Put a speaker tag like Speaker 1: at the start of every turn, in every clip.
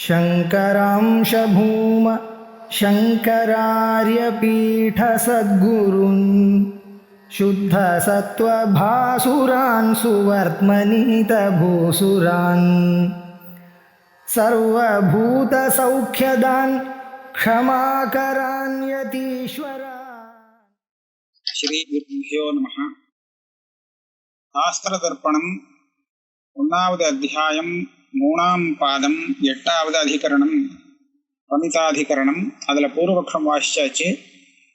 Speaker 1: शङ्करांश भूम शङ्करार्यपीठसद्गुरून् शुद्धसत्त्वभासुरान् सुवर्त्मनीतभूसुरान् सर्वभूतसौख्यदान् क्षमाकरान् यतीश्वरान्.
Speaker 2: श्री गुरुभ्यो नमः. शास्त्रदर्पणम् ஒன்றாவது அத்தியாயம் 3ஆம் பாதம் 8வது அதிகரணம் பமிதாதிகரணம். அதில் பூர்வபக்ஷம் வாசிச்சாச்சு.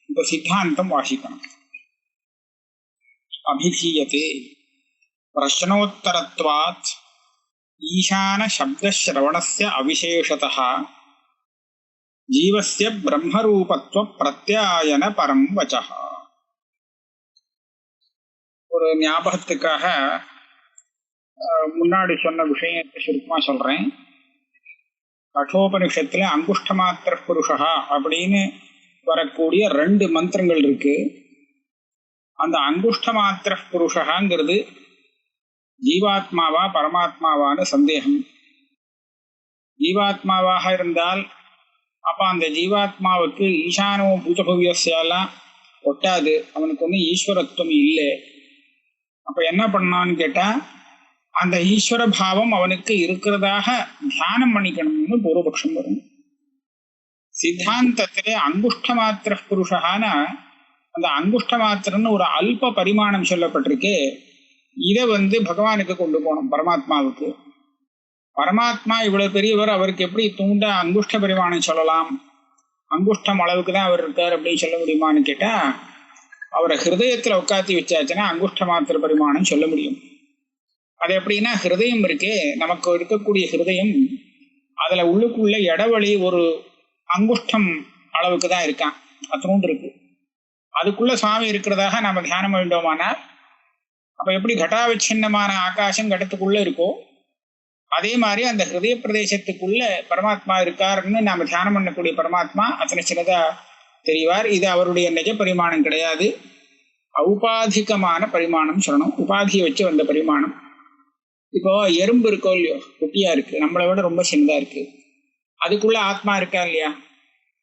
Speaker 2: இப்போ சித்தாந்தம் வாசிக்கணும். அபிதீயதே பிரஷ்னோத்தரத்வாத் ஈசான சப்தஸ்ரவணஸ்ய அவிசேஷதः ஜீவஸ்ய பிரம்மரூபத்வ பிரத்யாயன பரம் வசः. ஒரு ஞாபகத்துக்காக முன்னாடி சொன்ன விஷயத்தை சுருக்கமா சொல்றேன். கட்டோபனிஷத்துல அங்குஷ்டமாத்திர புருஷா அப்படின்னு வரக்கூடிய 2 மந்திரங்கள் இருக்கு. அந்த அங்குஷ்டமாத்திர புருஷாங்கிறது ஜீவாத்மாவா பரமாத்மாவான சந்தேகம். ஜீவாத்மாவாக இருந்தால் அப்ப அந்த ஜீவாத்மாவுக்கு ஈசானோ பூதபவ்யஸ்யெல்லாம் ஒட்டாது, அவனுக்கு ஒன்றும் ஈஸ்வரத்துவம் இல்லை. அப்ப என்ன பண்ணான்னு கேட்டா, அந்த ஈஸ்வர பாவம் அவனுக்கு இருக்கிறதாக தியானம் பண்ணிக்கணும்னு பூர்வபக்ஷம் வரும். சித்தாந்தத்திலே அங்குஷ்ட மாத்திர புருஷான அந்த அங்குஷ்ட மாத்திரன்னு ஒரு அல்ப பரிமாணம் சொல்லப்பட்டிருக்கு. இதை பகவானுக்கு கொண்டு போகணும், பரமாத்மாவுக்கு. பரமாத்மா இவ்வளவு பெரியவர், அவருக்கு எப்படி தூண்ட அங்குஷ்ட பரிமாணம் சொல்லலாம்? அங்குஷ்டம் அளவுக்கு தான் அவர் இருக்கார் அப்படின்னு சொல்ல முடியுமான்னு கேட்டா, அவரை ஹிருதயத்துல உட்காத்தி வச்சாச்சுன்னா அங்குஷ்ட மாத்திர பரிமாணம் சொல்ல முடியும். அது எப்படின்னா, ஹிருதயம் இருக்கே, நமக்கு இருக்கக்கூடிய ஹிருதயம், அதுல உள்ளுக்குள்ள இடவழி ஒரு அங்குஷ்டம் அளவுக்கு தான் இருக்கான், அத்தனோண்டு இருக்கு. அதுக்குள்ள சுவாமி இருக்கிறதாக நம்ம தியானம் வேண்டோமானால், அப்ப எப்படி கட்டாவிச்சின்னமான ஆகாசம் கடத்துக்குள்ள இருக்கோ, அதே மாதிரி அந்த ஹிருதய பிரதேசத்துக்குள்ள பரமாத்மா இருக்காருன்னு நாம தியானம் பண்ணக்கூடிய பரமாத்மா அத்தனை சின்னதா தெரிவார். இது அவருடைய நிஜ பரிமாணம் கிடையாது, ஔபாதிகமான பரிமாணம் சொல்லணும். உபாதியை வச்சு வந்த பரிமாணம். இப்போ எறும்பு இருக்கோ இல்லையோ, குட்டியா இருக்கு, நம்மளை விட ரொம்ப சின்னதா இருக்கு, அதுக்குள்ள ஆத்மா இருக்கா இல்லையா?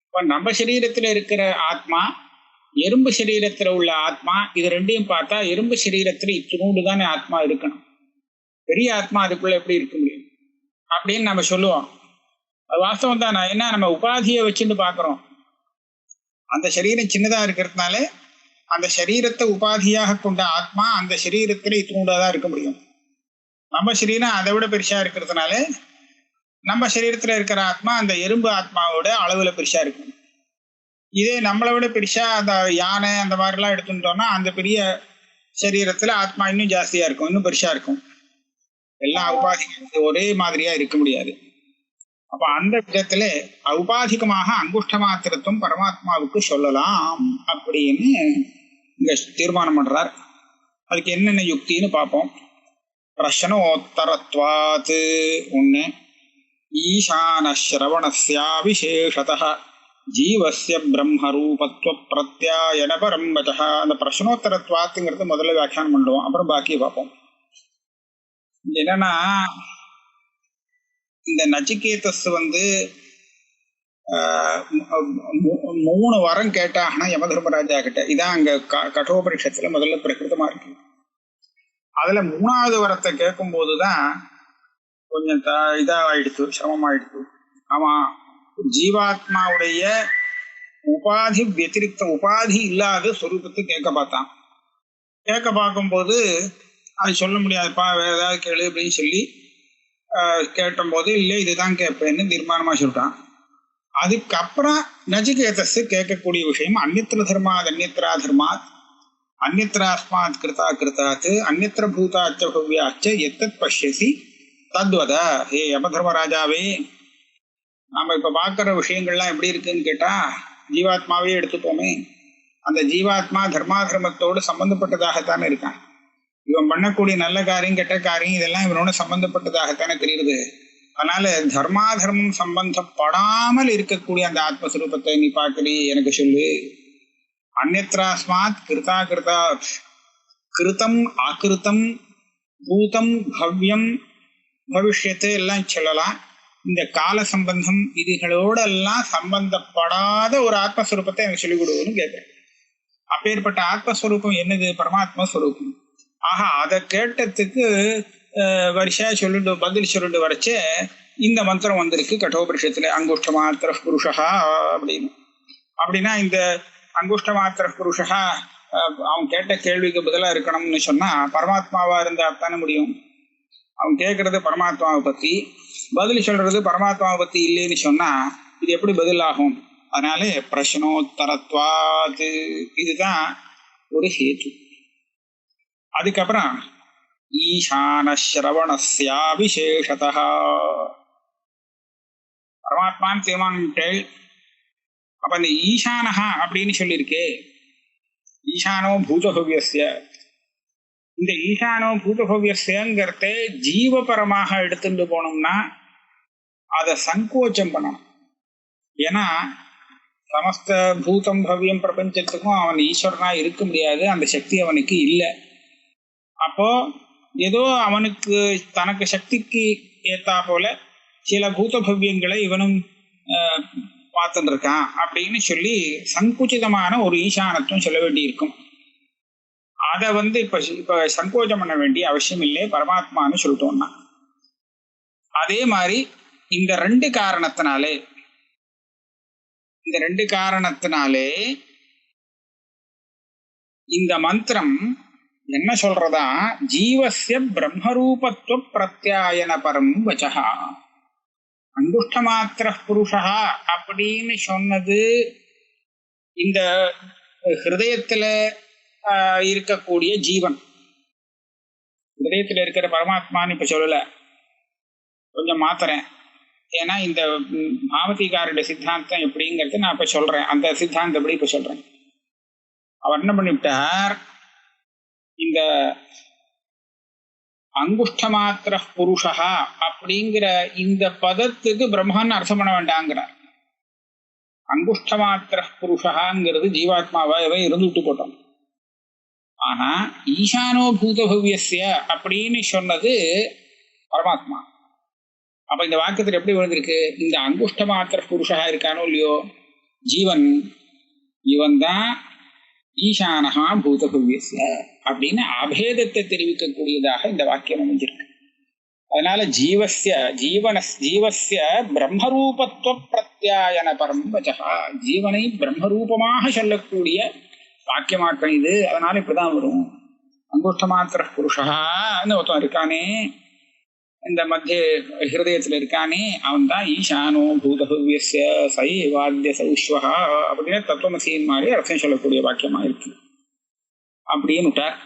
Speaker 2: இப்போ நம்ம சரீரத்துல இருக்கிற ஆத்மா, எறும்பு சரீரத்துல உள்ள ஆத்மா, இது ரெண்டையும் பார்த்தா எறும்பு சரீரத்துல இத்தினூண்டு தானே ஆத்மா இருக்கணும், பெரிய ஆத்மா அதுக்குள்ள எப்படி இருக்க முடியும் அப்படின்னு நம்ம சொல்லுவோம். அது வாஸ்தவம் தான். ஏன்னா நம்ம உபாதியை வச்சுட்டு பாக்குறோம். அந்த சரீரம் சின்னதா இருக்கிறதுனால அந்த சரீரத்தை உபாதியாக கொண்ட ஆத்மா அந்த சரீரத்துல இத்தினூண்டாதான் இருக்க முடியும். நம்ம சரீரம் அதை விட பெருசா இருக்கிறதுனால நம்ம சரீரத்துல இருக்கிற ஆத்மா அந்த எறும்பு ஆத்மாவோட அளவுல பெருசா இருக்கும். இதே நம்மளை விட பெருசா அந்த யானை அந்த மாதிரிலாம் எடுத்துட்டோம்னா அந்த பெரிய சரீரத்துல ஆத்மா இன்னும் ஜாஸ்தியா இருக்கும், இன்னும் பெருசா இருக்கும். எல்லா உபாதிகளும் ஒரே மாதிரியா இருக்க முடியாது. அப்ப அந்த விதத்துல ஔபாதிகமாக அங்குஷ்ட மாத்திரத்துவம் பரமாத்மாவுக்கு சொல்லலாம் அப்படின்னு இங்க தீர்மானம் பண்றார். அதுக்கு என்னென்ன யுக்தின்னு பார்ப்போம். பிரஷ்னோத்தரத்வாத் ஒண்ணு, ஈசான ஸ்ரவணஸ்யாவிசேஷதः ஜீவஸ்ய பிரம்மரூபத்வ பிரத்யாயன பரம் வசः. அந்த பிரஷ்னோத்தரத்வாத்துங்கிறது முதல்ல வியாக்கியானம் பண்ணுவோம், அப்புறம் பாக்கியை பார்ப்போம். என்னன்னா, இந்த நச்சிகேதஸ் 3 வரம் கேட்டாங்கன்னா யமதர்மராஜா கிட்ட, இதான் அங்க கட்டோபனிஷத்துல முதல்ல பிரகிருதமா இருக்கு. அதுல 3வது வரத்தை கேட்கும் போதுதான் கொஞ்சம் இதாயிடுத்து, சிரமமாயிடுத்து. ஆமா, ஜீவாத்மாவுடைய உபாதி வத்திரிக்த உபாதி இல்லாத சொரூபத்தை கேட்க பார்த்தான். கேட்க பார்க்கும்போது அது சொல்ல முடியாதுப்பா, வேற ஏதாவது கேளு அப்படின்னு சொல்லி கேட்டபோது இல்லை இதுதான் கேட்பேன்னு தீர்மானமா சொல்லிட்டான். அதுக்கப்புறம் நச்சிகேதஸ் கேட்கக்கூடிய விஷயம் அந்நித்திர தர்மாத் அந்நித்ரா தர்மாத் அந்நித்ராஸ்மாத் கிருதா கிருதாத் அந்நித்திர பூதாச்ச பவ்யாச்ச எத்தத் பஷ்யசி தத்வத. ஹே யமதர்மராஜாவே, நாம இப்ப பார்க்குற விஷயங்கள்லாம் எப்படி இருக்குன்னு கேட்டா, ஜீவாத்மாவே எடுத்துப்போமே, அந்த ஜீவாத்மா தர்மாதர்மத்தோடு சம்பந்தப்பட்டதாகத்தானே இருக்கான். இவன் பண்ணக்கூடிய நல்ல காரியம் கெட்ட காரியம் இதெல்லாம் இவனோட சம்பந்தப்பட்டதாகத்தானே தெரியுது. அதனால தர்மாதர்மம் சம்பந்தப்படாமல் இருக்கக்கூடிய அந்த ஆத்மஸ்வரூபத்தை நீ பார்க்கறீ, எனக்கு சொல்லு. அந்நித்ராஸ்மாத் கிருதா கிருதா கிருதம் அகிருத்தம் பூதம் பவ்யம் பவிஷ்யத்து எல்லாம் சொல்லலாம். இந்த கால சம்பந்தம் இதுகளோடெல்லாம் சம்பந்தப்படாத ஒரு ஆத்மஸ்வரூபத்தை எனக்கு சொல்லிக் கொடுன்னு கேட்கிறேன். அப்பேற்பட்ட ஆத்மஸ்வரூபம் என்னது? பரமாத்மா ஸ்வரூபம். ஆஹா, அதை கேட்டதுக்கு வரிசையா சொல்லிட்டு பதில் சொல்லிட்டு வரைச்சே இந்த மந்திரம் வந்திருக்கு கட்டோபரிஷத்துல, அங்குஷ்ட மாத்திர புருஷா அப்படின்னு. அப்படின்னா இந்த அங்குஷ்ட மாத்திர புருஷா அவன் கேட்ட கேள்விக்கு பதிலா இருக்கணும்னு சொன்னா பரமாத்மாவா இருந்தா தானே முடியும். அவன் கேட்கறது பரமாத்மாவை பத்தி, பதில் சொல்றது பரமாத்மாவை பத்தி இல்லைன்னு சொன்னா இது எப்படி பதில் ஆகும்? அதனாலே பிரஷ்னோத்தரத்வாது இதுதான் ஒரு ஹேத்து. அதுக்கப்புறம் ஈசான ஸ்ரவணஸ்யா விசேஷதா பரமாத்மான்னு தீர்மானிட்டேள். அப்ப இந்த ஈசானஹா அப்படின்னு சொல்லியிருக்கே, ஈசானோ பூதபவ்யஸ்ய, இந்த ஈசானோ பூதபவ்யஸ்யங்கிறத ஜீவபரமாக எடுத்துட்டு போனோம்னா அதை சங்கோச்சம் பண்ணணும். ஏன்னா சமஸ்த பூதம் பவ்யம் பிரபஞ்சத்துக்கும் அவன் ஈஸ்வரனா இருக்க முடியாது, அந்த சக்தி அவனுக்கு இல்லை. அப்போ ஏதோ அவனுக்கு தனக்கு சக்திக்கு ஏத்தா போல சில பூத பவ்யங்களை இவனும் பார்த்துட்டு இருக்கான் அப்படின்னு சொல்லி சங்குச்சிதமான ஒரு ஈசானத்துவம் சொல்ல வேண்டி இருக்கும். அதை இப்ப சங்கோச்சம் பண்ண வேண்டிய அவசியம் இல்லை, பரமாத்மான்னு சொல்லிட்டோம்னா. அதே மாதிரி இந்த ரெண்டு காரணத்தினாலே இந்த மந்திரம் என்ன சொல்றதா, ஜீவஸ்ய பிரம்மரூபத்துவ பிரத்யாயன பரம் வச்சா. அங்குஷ்ட மாத்திர புருஷா அப்படின்னு சொன்னது இந்த ஹிருதயத்துல இருக்கக்கூடிய ஜீவன், ஹிருதயத்துல இருக்கிற பரமாத்மான்னு இப்ப சொல்லல, கொஞ்சம் மாத்துறேன். ஏன்னா இந்த பாவதிகாரோட சித்தாந்தம் எப்படிங்கிறது நான் இப்ப சொல்றேன், அந்த சித்தாந்தம் எப்படி இப்ப சொல்றேன். அவர் என்ன பண்ணிவிட்டார், இந்த அங்குஷ்ட மாத்திர புருஷா அப்படிங்கிற இந்த பதத்துக்கு பிரம்மன்னு அர்த்தம் பண்ண வேண்டாங்கிறார். அங்குஷ்ட மாத்திர புருஷாங்கிறது ஜீவாத்மாவாகவே இருந்துட்டு போட்டோம். ஆனா ஈசானோ பூதபவ்யஸ்ய அப்படின்னு சொன்னது பரமாத்மா. அப்ப இந்த வாக்கியத்தில் எப்படி விழுந்திருக்கு, இந்த அங்குஷ்ட மாத்திர புருஷா இருக்கானோ இல்லையோ ஜீவன், இவன் தான் ஈசானஹா பூதபவ்யஸ்ய அப்படின்னு அபேதத்தை தெரிவிக்கக்கூடியதாக இந்த வாக்கியம் அமைஞ்சிருக்கு. அதனால ஜீவஸ்ய பிரம்மரூபத்துவ பிரத்யாயன பரம் வச்சா, ஜீவனை பிரம்மரூபமாக சொல்லக்கூடிய வாக்கியமாக்கம் இது. அதனால இப்படிதான் வரும். அங்குஷ்ட மாத்திர புருஷான்னு ஒருத்தன் இருக்கானே, இந்த மத்திய ஹிருதயத்துல இருக்கானே, அவன் தான் ஈசானோ பூதபவ்யஸ்ய சை வாத்திய சௌஸ்வஹா அப்படின்னு தத்துவமசியின் மாதிரி அர்த்தம் சொல்லக்கூடிய வாக்கியமா இருக்கு அப்படின்னு விட்டார்.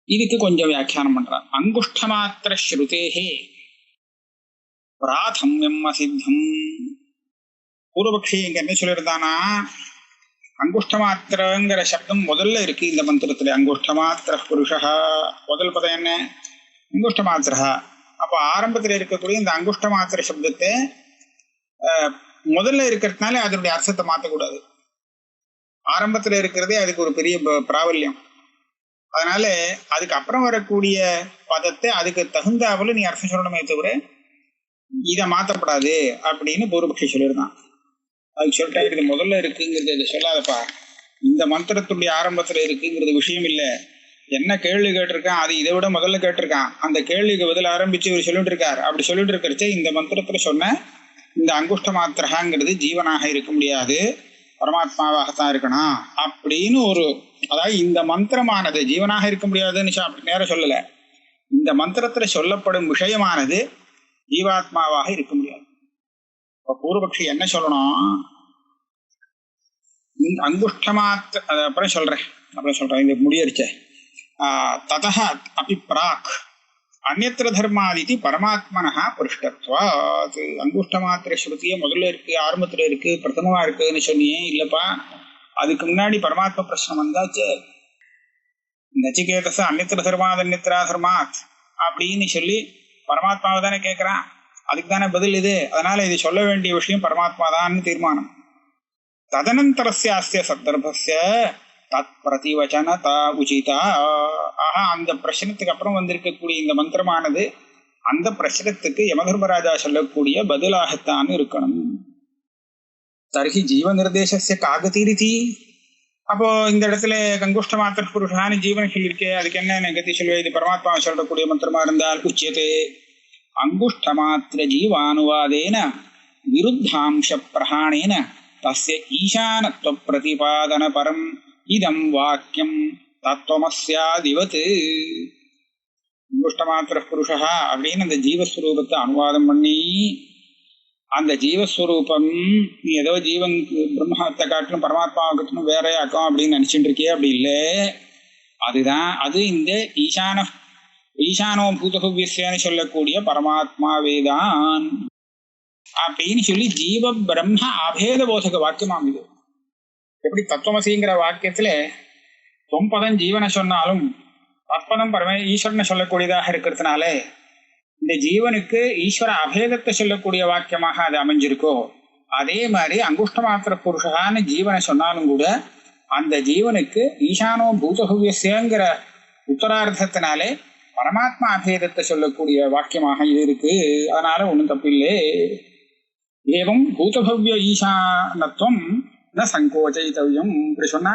Speaker 2: இதுக்கு கொஞ்சம் வியாக்கியானம் பண்றார். அங்குஷ்ட மாத்திர ஸ்ருதேஹே பிராதம்யம் அசித்தம். பூர்வபக்ஷி இங்க என்ன சொல்லியிருந்தானா, அங்குஷ்ட மாத்திரங்கிற சப்தம் முதல்ல இருக்கு இந்த மந்திரத்துல. அங்குஷ்ட மாத்திர புருஷா முதல் பதம் என்ன, அங்குஷ்ட மாத்திரா. அப்போ ஆரம்பத்தில் இருக்கக்கூடிய இந்த அங்குஷ்ட மாத்திர சப்தத்தை முதல்ல இருக்கிறதுனால அதனுடைய அர்த்தத்தை மாற்றக்கூடாது. ஆரம்பத்தில் இருக்கிறதே அதுக்கு ஒரு பெரிய பிராபல்யம். அதனால அதுக்கு அப்புறம் வரக்கூடிய பதத்தை அதுக்கு தகுந்தாவில் நீ அர்த்தம் சொல்லணுமே தவிர இதை மாற்றப்படாது அப்படின்னு பூர்வபக்ஷி சொல்லியிருந்தான். அதுக்கு சொல்லிட்டா இது முதல்ல இருக்குங்கிறது இதை சொல்லாதப்பா, இந்த மந்திரத்துடைய ஆரம்பத்துல இருக்குங்கிறது விஷயம் இல்லை. என்ன கேள்வி கேட்டிருக்கான் அது இதை விட முதல்ல கேட்டிருக்கான், அந்த கேள்விக்கு பதில் ஆரம்பிச்சு இவர் சொல்லிட்டு இருக்கார். அப்படி சொல்லிட்டு இருக்கிறச்சே இந்த மந்திரத்துல சொன்ன இந்த அங்குஷ்ட மாத்திரங்கிறது ஜீவனாக இருக்க முடியாது, பரமாத்மாவாகத்தான் இருக்கணும் அப்படின்னு ஒரு, அதாவது இந்த மந்திரமானது ஜீவனாக இருக்க முடியாதுன்னு அப்படி நேரம் சொல்லல, இந்த மந்திரத்துல சொல்லப்படும் விஷயமானது ஜீவாத்மாவாக இருக்க முடியாது. இப்ப பூர்வபக்ஷி என்ன சொல்லணும், அங்குஷ்ட மாத்திர அப்புறம் சொல்றேன் இந்த முடியறிச்ச ததஹ அபி பிராக் அந்யத்ர தர்மாதிதி பரமாத்மனஹ புருஷ்டத்வாத். அங்குஷ்ட மாத்திர ஸ்ருதியே முதல்ல இருக்கு, ஆரம்பத்துல இருக்கு, பிரதமமா இருக்குன்னு சொன்னியே, இல்லப்பா அதுக்கு முன்னாடி பரமாத்ம பிரச்சனை வந்தாச்சு. நச்சிகேதச அந்யத்ர தர்மாத் அந்யத்ரா தர்மாத் அப்படின்னு சொல்லி பரமாத்மாவை தானே கேட்கிறான், அதுக்கு தானே பதில் இது. அதனால இது சொல்ல வேண்டிய விஷயம் பரமாத்மா தான் தீர்மானம். ததனந்தரஸ்ய சந்தர்ப்பஸ்ய தத் பிரதிவச்சனதா உச்சிதா. ஆஹா, அந்த பிரச்சனத்துக்கு அப்புறம் வந்திருக்கக்கூடிய இந்த மந்திரமானது அந்த பிரச்சனத்துக்கு யமதர்மராஜா சொல்லக்கூடிய பதிலாகத்தான் இருக்கணும். தர்ஹி ஜீவ நிர்தேசஸ்ய காகதீரிதி. அப்போ இந்த இடத்துல கங்குஷ்ட மாத்திர புருஷான்னு ஜீவன் சொல்லியிருக்கே, அதுக்கு என்ன கதி சொல்லுவே? இது பரமாத்மா சொல்லக்கூடிய மந்திரமா இருந்தால் உச்சியதே அங்குஷ்ட மாத்திர ஜீவானுவாதேன விருத்தாம்ச பிரஹாணேன தஸ்ய ஈசானத்வ பிரதிபாதன பரம் இதம் வாக்கியம் தத்துவமஸ்யாதிவத். அங்குஷ்ட மாத்திர புருஷா அப்படின்னு அந்த ஜீவஸ்வரூபத்தை அனுவாதம் பண்ணி, அந்த ஜீவஸ்வரூபம் நீ ஏதோ ஜீவன் பிரம்மத்தை காட்டணும் பரமாத்மாவை காட்டணும் வேறையாக்கும் அப்படின்னு நினைச்சுட்டு இருக்கியே, அப்படி இல்லை. அதுதான் அது இந்த ஈசானோ பூதகுவியன்னு சொல்லக்கூடிய பரமாத்மாவேதான் அப்படின்னு சொல்லி ஜீவ பிரம்ம அபேத போதக வாக்கியமாம். இது எப்படி தத்துவமசிங்கிற வாக்கியத்துல தொம்பதம் ஜீவனை சொன்னாலும் தற்பதம் ஈஸ்வரனை சொல்லக்கூடியதாக இருக்கிறதுனால இந்த ஜீவனுக்கு ஈஸ்வர அபேதத்தை சொல்லக்கூடிய வாக்கியமாக அது அமைஞ்சிருக்கோ, அதே மாதிரி அங்குஷ்ட மாத்திர புருஷான்னு ஜீவனை சொன்னாலும் கூட அந்த ஜீவனுக்கு ஈசானோ பூதகுவியங்கிற உத்தரார்த்தத்தினாலே பரமாத்மா அபேதத்தை சொல்லக்கூடிய வாக்கியமாக இது இருக்கு. அதனால ஒன்றும் தப்பில்லை. ஏவம் பூதபவ்ய ஈசானத்துவம் ந சங்கோச்சயித்தவ்யம். இப்படி சொன்னா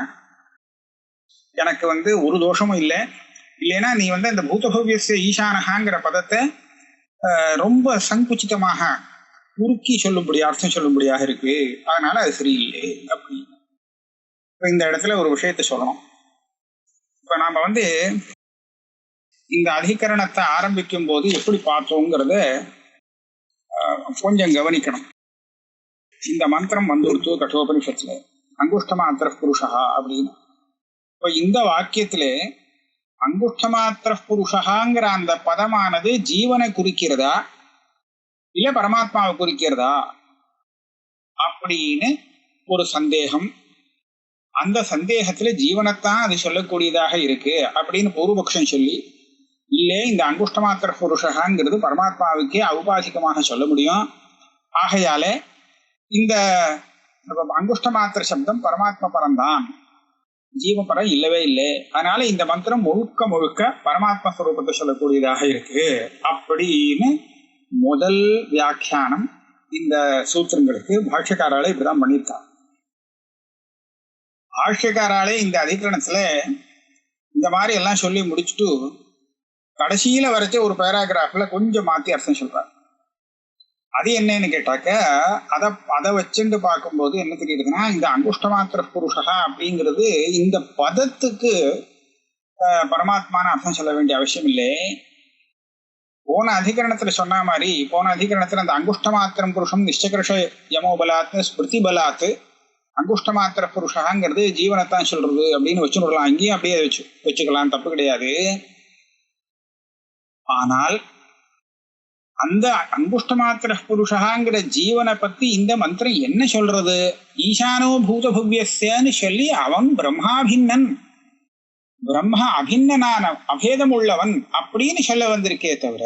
Speaker 2: எனக்கு ஒரு தோஷமும் இல்லை. இல்லைன்னா நீ அந்த பூதபவ்ய ஈசானகாங்கிற பதத்தை ரொம்ப சங்குச்சிதமாக உருக்கி சொல்லும்படியா அர்த்தம் சொல்லும்படியாக இருக்கு, அதனால அது சரியில்லை அப்படின்னு. இந்த இடத்துல ஒரு விஷயத்த சொல்லணும். இப்ப நாம இந்த அதிகரணத்தை ஆரம்பிக்கும் போது எப்படி பார்த்தோங்கிறத கொஞ்சம் கவனிக்கணும். இந்த மந்திரம் வந்துடுத்து கட்டோபனிஷத்துல அங்குஷ்ட மாத்திர புருஷா அப்படின்னு. இப்ப இந்த வாக்கியத்துல அங்குஷ்ட மாத்திர புருஷாங்கிற அந்த பதமானது ஜீவனை குறிக்கிறதா இல்ல பரமாத்மாவை குறிக்கிறதா அப்படின்னு ஒரு சந்தேகம். அந்த சந்தேகத்துல ஜீவனைத்தான் அது சொல்லக்கூடியதாக இருக்கு அப்படின்னு பூர்வபக்ஷம் சொல்லி, இல்லே இந்த அங்குஷ்ட மாத்திர புருஷகாங்கிறது பரமாத்மாவுக்கே ஔபாசிகமாக சொல்ல முடியும். ஆகையால இந்த அங்குஷ்ட மாத்திர சப்தம் பரமாத்மா பரம்தான், ஜீவபரம் இல்லவே இல்லை. அதனால இந்த மந்திரம் முழுக்க முழுக்க பரமாத்மா ஸ்வரூபத்தை சொல்லக்கூடியதாக இருக்கு அப்படின்னு முதல் வியாக்கியானம் இந்த சூத்திரங்களுக்கு பாஷ்யக்காராலே இப்படிதான் பண்ணியிருக்காங்க. பாஷ்யக்காராலே இந்த அதிகரணத்துல இந்த மாதிரி எல்லாம் சொல்லி முடிச்சுட்டு கடைசியில வரைச்ச ஒரு பேராகிராஃப்ல கொஞ்சம் மாத்தி அர்த்தம் சொல்றாரு. அது என்னன்னு கேட்டாக்க அதை வச்சுட்டு பார்க்கும்போது என்ன தெரியுதுன்னா, இந்த அங்குஷ்ட மாத்திர புருஷா அப்படிங்கிறது இந்த பதத்துக்கு பரமாத்மான அர்த்தம் சொல்ல வேண்டிய அவசியம் இல்லை. போன அதிகரணத்துல சொன்ன மாதிரி போன அதிகரணத்துல அந்த அங்குஷ்ட மாத்திரம் புருஷம் நிச்சகர்ஷ யமோபலாத்து ஸ்மிருதி பலாத்து அங்குஷ்ட மாத்திர புருஷாங்கிறது ஜீவனைத்தான் சொல்றது அப்படின்னு வச்சுடலாம். அங்கேயும் அப்படியே வச்சுக்கலாம், தப்பு கிடையாது. ஆனால் அந்த அங்குஷ்ட மாத்திர புருஷாங்கிற ஜீவனை பத்தி இந்த மந்திரம் என்ன சொல்றது? ஈசானோ பூதபவ்யன்னு சொல்லி அவன் பிரம்மாபின்னன், பிரம்மா அபின்னனான அபேதம் உள்ளவன் அப்படின்னு சொல்ல வந்திருக்கே தவிர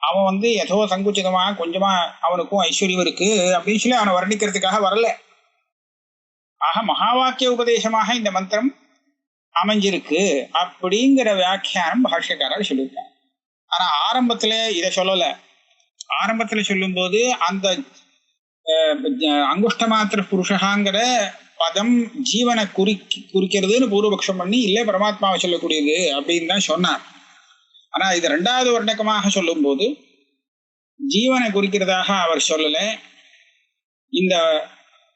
Speaker 2: அவன் ஏதோ சங்குச்சிதமா கொஞ்சமா அவனுக்கும் ஐஸ்வர்யம் இருக்கு அப்படின்னு சொல்லி அவனை வர்ணிக்கிறதுக்காக வரல. ஆக மகா வாக்கிய உபதேசமாக இந்த மந்திரம் அமைஞ்சிருக்கு அப்படிங்கிற வியாக்கியானம் பாஷ்யக்காரர் சொல்லியிருக்காங்க. ஆனா ஆரம்பத்துல இதை சொல்லல. ஆரம்பத்துல சொல்லும் போது அந்த அங்குஷ்ட மாத்திர புருஷகாங்கிற பதம் ஜீவனை குறிக்கிறதுன்னு பூர்வபக்ஷம் பண்ணி இல்லை பரமாத்மாவை சொல்லக்கூடியது அப்படின்னு தான் சொன்னார். ஆனா இது ரெண்டாவது வர்ணகமாக சொல்லும் போது ஜீவனை குறிக்கிறதாக அவர் சொல்லல.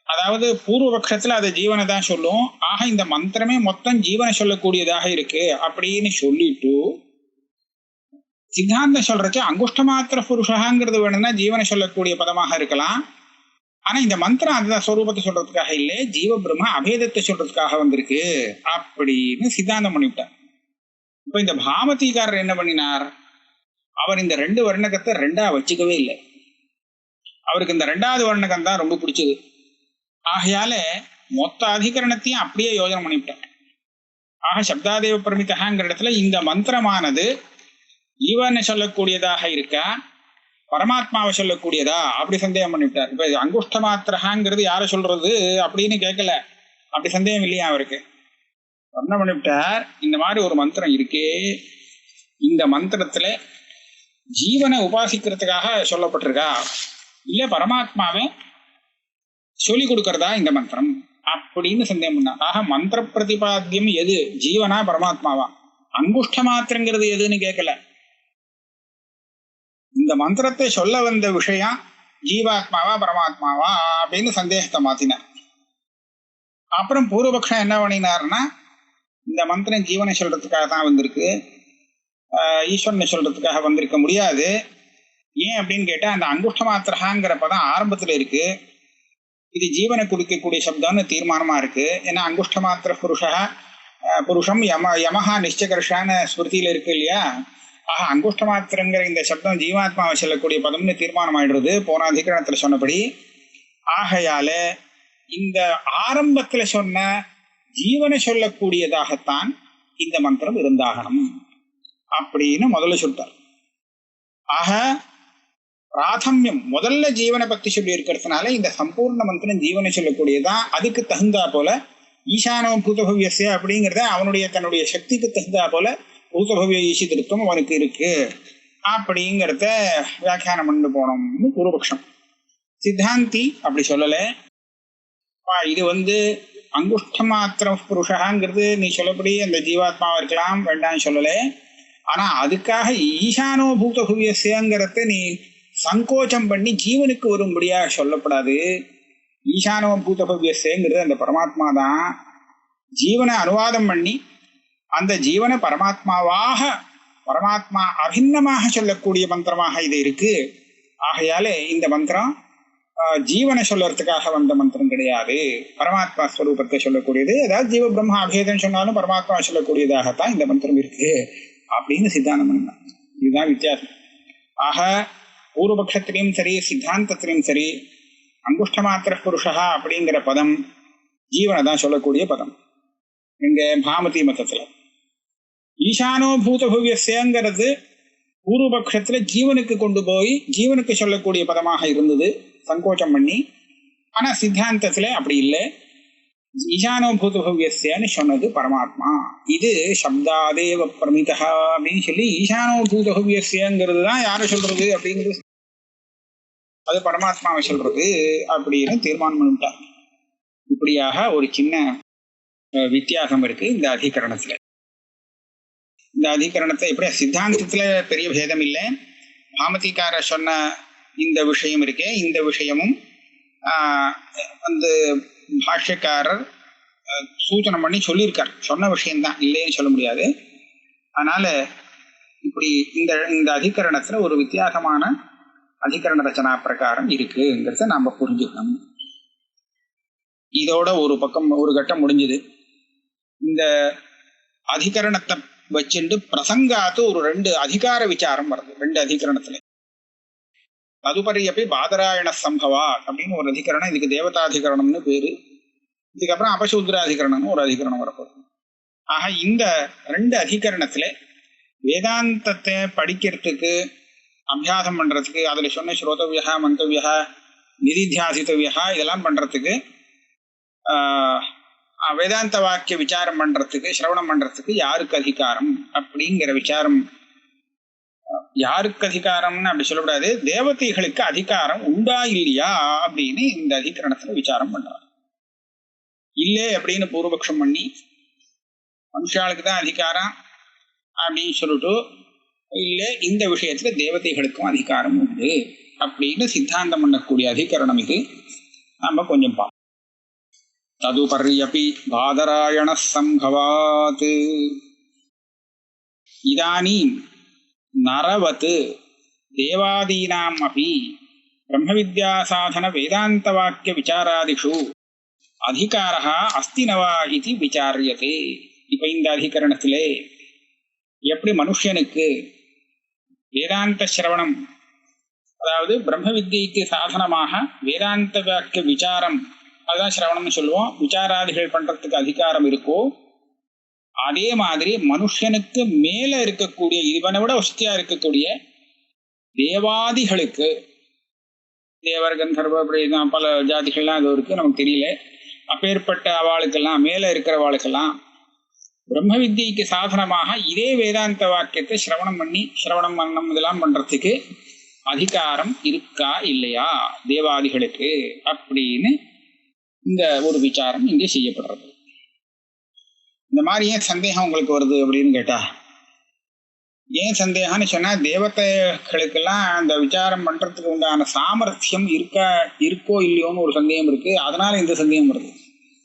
Speaker 2: அதாவது பூர்வபக்ஷத்துல அது ஜீவனை தான் சொல்லும். ஆக இந்த மந்திரமே மொத்தம் ஜீவனை சொல்லக்கூடியதாக இருக்கு அப்படின்னு சொல்லிட்டு சித்தாந்தம் சொல்றச்சு அங்குஷ்ட மாத்திர புருஷகாங்கிறது வேணும்னா ஜீவனை சொல்லக்கூடிய பதமாக இருக்கலாம். ஆனா இந்த மந்திரம் அதுதான் ஸ்வரூபத்தை சொல்றதுக்காக இல்லை, ஜீவ பிரம்ம அபேதத்தை சொல்றதுக்காக வந்திருக்கு அப்படின்னு சித்தாந்தம் பண்ணிவிட்டார். இப்ப இந்த பாமதிகாரர் என்ன பண்ணினார்? அவர் இந்த ரெண்டு வர்ணகத்தை ரெண்டா வச்சுக்கவே இல்லை. அவருக்கு இந்த ரெண்டாவது வர்ணகம் தான் ரொம்ப பிடிச்சது. ஆகையால மொத்த அதிகரணத்தையும் அப்படியே யோஜனை பண்ணிவிட்டார். ஆக சப்தாதேவ பிரமிதகாங்கிற இடத்துல இந்த மந்திரமானது ஜீவனை சொல்லக்கூடியதாக இருக்கா பரமாத்மாவை சொல்லக்கூடியதா அப்படி சந்தேகம் பண்ணிவிட்டார். இப்ப அங்குஷ்ட மாத்திரகாங்கிறது யாரை சொல்றது அப்படின்னு கேட்கல, அப்படி சந்தேகம் இல்லையா அவருக்கு. என்ன பண்ணிவிட்டார், இந்த மாதிரி ஒரு மந்திரம் இருக்கே, இந்த மந்திரத்துல ஜீவனை உபாசிக்கிறதுக்காக சொல்லப்பட்டிருக்கா, இல்ல பரமாத்மாவை சொல்லிக் கொடுக்கறதா இந்த மந்திரம் அப்படின்னு சந்தேகம் பண்ணா. ஆக மந்திர பிரதிபாத்தியம் எது, ஜீவனா பரமாத்மாவா? அங்குஷ்ட மாத்திரங்கிறது எதுன்னு கேட்கல. இந்த மந்திரத்தை சொல்ல வந்த விஷயம் ஜீவாத்மாவா பரமாத்மாவா அப்படின்னு சந்தேகத்தை மாத்தினார். அப்புறம் பூர்வபக்ஷம் என்ன பண்ணினார்னா, இந்த மந்திரம் ஜீவனை சொல்றதுக்காக தான் வந்திருக்கு, ஈஸ்வரனை சொல்றதுக்காக வந்திருக்க முடியாது. ஏன் அப்படின்னு கேட்டா, அந்த அங்குஷ்ட மாத்திரகாங்கிற பதம் ஆரம்பத்துல இருக்கு, இது ஜீவனை குறிக்கக்கூடிய சப்தம்னு தீர்மானமா இருக்கு. ஏன்னா அங்குஷ்ட மாத்திர புருஷம் யமஹா நிச்சயகர்ஷான ஸ்மிருதியில இருக்கு இல்லையா. ஆக அங்குஷ்ட மாத்திரங்கிற இந்த சப்தம் ஜீவாத்மாவை சொல்லக்கூடிய பதம்னு தீர்மானம் ஆயிடுறது போன அதிகரணத்துல சொன்னபடி. ஆகையால இந்த ஆரம்பத்துல சொன்ன ஜீவனை சொல்லக்கூடியதாகத்தான் இந்த மந்திரம் இருந்தாகணும் அப்படின்னு முதல்ல சொல்லிட்டார். ஆக பிராதமியம் முதல்ல ஜீவனை பத்தி சொல்லி இருக்கிறதுனால இந்த சம்பூர்ண மந்திரம் ஜீவனை சொல்லக்கூடியதான். அதுக்கு தகுந்தா போல ஈசானோ பூதபவ்யஸ்ய அப்படிங்கிறத அவனுடைய தன்னுடைய சக்திக்கு தகுந்தா போல பூதபவ்ய ஈசிதிருத்தம் அவனுக்கு இருக்கு அப்படிங்கிறத வியாக்கியானம் பண்ணி போனோம்னு பூர்வபக்ஷம். சித்தாந்தி அப்படி சொல்லல. இது அங்குஷ்ட மாத்திர புருஷாங்கிறது நீ சொல்லப்படி அந்த ஜீவாத்மாவா இருக்கலாம், வேண்டாம் சொல்லல. ஆனா அதுக்காக ஈசானோ பூதபவ்யஸ்யங்கிறத நீ சங்கோச்சம் பண்ணி ஜீவனுக்கு வரும்படியா சொல்லப்படாது. ஈசானோ பூதபவ்யஸ்யங்கிறது அந்த பரமாத்மா தான். ஜீவனை அனுவாதம் பண்ணி அந்த ஜீவனை பரமாத்மாவாக, பரமாத்மா அபின்னமாக சொல்லக்கூடிய மந்திரமாக இது இருக்கு. ஆகையாலே இந்த மந்திரம் ஜீவனை சொல்றதுக்காக வந்த மந்திரம் கிடையாது, பரமாத்மா ஸ்வரூபத்தை சொல்லக்கூடியது. அதாவது ஜீவ பிரம்ம அபேதம் சொன்னாலும் பரமாத்மா சொல்லக்கூடியதாகத்தான் இந்த மந்திரம் இருக்கு அப்படின்னு சித்தாந்தம் பண்ணாங்க. இதுதான் வித்தியாசம். ஆக பூர்வபக்ஷத்திலையும் சரி சித்தாந்தத்திலையும் சரி அங்குஷ்ட மாத்திர புருஷா அப்படிங்கிற பதம் ஜீவனை தான் சொல்லக்கூடிய பதம். எங்க பாமதி மதத்துல ஈசானோ பூதபவ்யஸ்யங்கிறது பூர்வபக்ஷத்துல ஜீவனுக்கு கொண்டு போய் ஜீவனுக்கு சொல்லக்கூடிய பதமாக இருந்தது சங்கோச்சம் பண்ணி. ஆனா சித்தாந்தத்துல அப்படி இல்லை, ஈசானோ பூதபவ்யஸ்யன்னு சொன்னது பரமாத்மா. இது சப்தாதேவ பிரமிதா அப்படின்னு சொல்லி ஈசானோ பூதபவ்யஸ்யங்கிறது தான் யாரை சொல்றது அப்படிங்கிறது, அது பரமாத்மாவை சொல்றது அப்படின்னு தீர்மானம் பண்ணிட்டார். இப்படியாக ஒரு சின்ன வித்தியாசம் இருக்கு இந்த அதிகரணத்துல. இந்த அதிகரணத்தை எப்படி சித்தாந்தத்துல பெரிய பேதம் இல்லை, பாமதிக்கார சொன்ன இந்த விஷயம் இருக்கே, இந்த விஷயமும் பாஷ்யக்காரர் சூச்சனை பண்ணி சொல்லியிருக்கார். சொன்ன விஷயம்தான், இல்லைன்னு சொல்ல முடியாது. அதனால இப்படி இந்த அதிகரணத்துல ஒரு வித்தியாசமான அதிகரண ரச்சனா பிரகாரம் இருக்குங்கிறத நாம புரிஞ்சுக்கணும். இதோட ஒரு பக்கம் ஒரு கட்டம் முடிஞ்சது. இந்த அதிகரணத்தை வச்சுட்டு பிரசங்காத்து ஒரு 2 அதிகார விசாரம் வருது 2 அதிகரணத்துல. ததுபரியப்பி பாதராயண சம்பவா அப்படின்னு ஒரு அதிகரணம், இதுக்கு தேவதாதிகரணம்னு பேரு. இதுக்கப்புறம் அபசூத்ராதிகரணம்னு ஒரு அதிகரணம் வரப்போகுது. ஆக இந்த 2 அதிகரணத்துல வேதாந்தத்தை படிக்கிறதுக்கு, அபியாசம் பண்றதுக்கு, அதுல சொன்ன ஸ்ரோதவியா மந்தவியா நிதித்தியாசித்தவியா இதெல்லாம் பண்றதுக்கு, வேதாந்த வாக்கிய விசாரம் பண்றதுக்கு, சிரவணம் பண்றதுக்கு யாருக்கு அதிகாரம் அப்படிங்கிற விசாரம். யாருக்கு அதிகாரம்னு அப்படி சொல்லக்கூடாது, தேவதைகளுக்கு அதிகாரம் உண்டா இல்லையா அப்படின்னு இந்த அதிகரணத்துல விசாரம் பண்றாங்க. இல்லை அப்படின்னு பூர்வபக்ஷம் பண்ணி மனுஷாளுக்கு தான் அதிகாரம் அப்படின்னு சொல்லிட்டு, இல்லை இந்த விஷயத்துல தேவதைகளுக்கும் அதிகாரம் உண்டு அப்படின்னு சித்தாந்தம் பண்ணக்கூடிய அதிகரணம் இது. நம்ம கொஞ்சம் பார்ப்போம். ததுபர்யபி பாதராயண சம்பவாத் இதானீம் நரவத் தேவாதீனாம் அபி பிரம்ம வித்யா சாதன வேதாந்த வாக்கிய விசாராதிஷு அதிகாரः அஸ்தி நவா இது விசாரியதே. இப்ப இந்த அதிகரணத்திலே எப்படி மனுஷனுக்கு வேதாந்த சிரவணம், அதாவது பிரம்ம வித்யைக்கு சாதனமாக வேதாந்த வாக்கிய விசாரம், அதுதான் சிரவணம்னு சொல்லுவோம், விசாராதிகள் பண்றதுக்கு அதிகாரம் இருக்கோ, அதே மாதிரி மனுஷனுக்கு மேல இருக்கக்கூடிய, இவனை விட வசதியா இருக்கக்கூடிய தேவாதிகளுக்கு, தேவர் கந்தர்வ அப்படி பல ஜாதிகள்லாம் அது இருக்கு, நமக்கு தெரியல. அப்பேற்பட்ட அவளுக்கெல்லாம், மேல இருக்கிறவாளுக்கெல்லாம் பிரம்ம வித்தியைக்கு சாதனமாக இதே வேதாந்த வாக்கியத்தை சிரவணம் மன்னம் இதெல்லாம் பண்றதுக்கு அதிகாரம் இருக்கா இல்லையா தேவாதிகளுக்கு அப்படின்னு இந்த ஒரு விசாரம் இங்கே செய்யப்படுறது. இந்த மாதிரி ஏன் சந்தேகம் உங்களுக்கு வருது அப்படின்னு கேட்டா, ஏன் சந்தேகம்னு சொன்னா தேவதைகளுக்கெல்லாம் அந்த விசாரம் பண்றதுக்கு உண்டான சாமர்த்தியம் இருக்கோ இல்லையோன்னு ஒரு சந்தேகம் இருக்கு. அதனால இந்த சந்தேகம் வருது.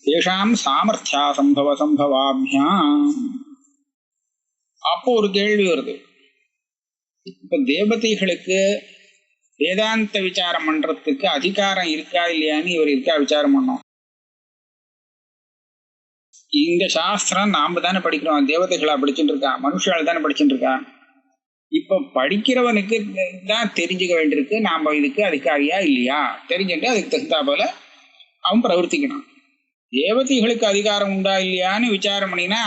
Speaker 2: தேஷாம் சாமர்த்தியா சம்பவாபியாம். அப்போ ஒரு கேள்வி வருது. இப்ப தேவதைகளுக்கு வேதாந்த விசாரம் பண்றதுக்கு அதிகாரம் இருக்கா இல்லையான்னு இவர் இருக்கா விசாரம் பண்ணோம். இந்த சாஸ்திரம் நாம தானே படிக்கிறோம். தேவதைகளா படிச்சுட்டு இருக்கா, மனுஷால் தானே படிச்சுட்டு இருக்கா. இப்ப படிக்கிறவனுக்கு தான் தெரிஞ்சுக்க வேண்டியிருக்கு நாம இதுக்கு அதிகாரியா இல்லையா. தெரிஞ்சுட்டு அதுக்கு தகுந்தா போல அவன் பிரவர்த்திக்கணும். தேவதைகளுக்கு அதிகாரம் உண்டா இல்லையான்னு விசாரம் பண்ணினா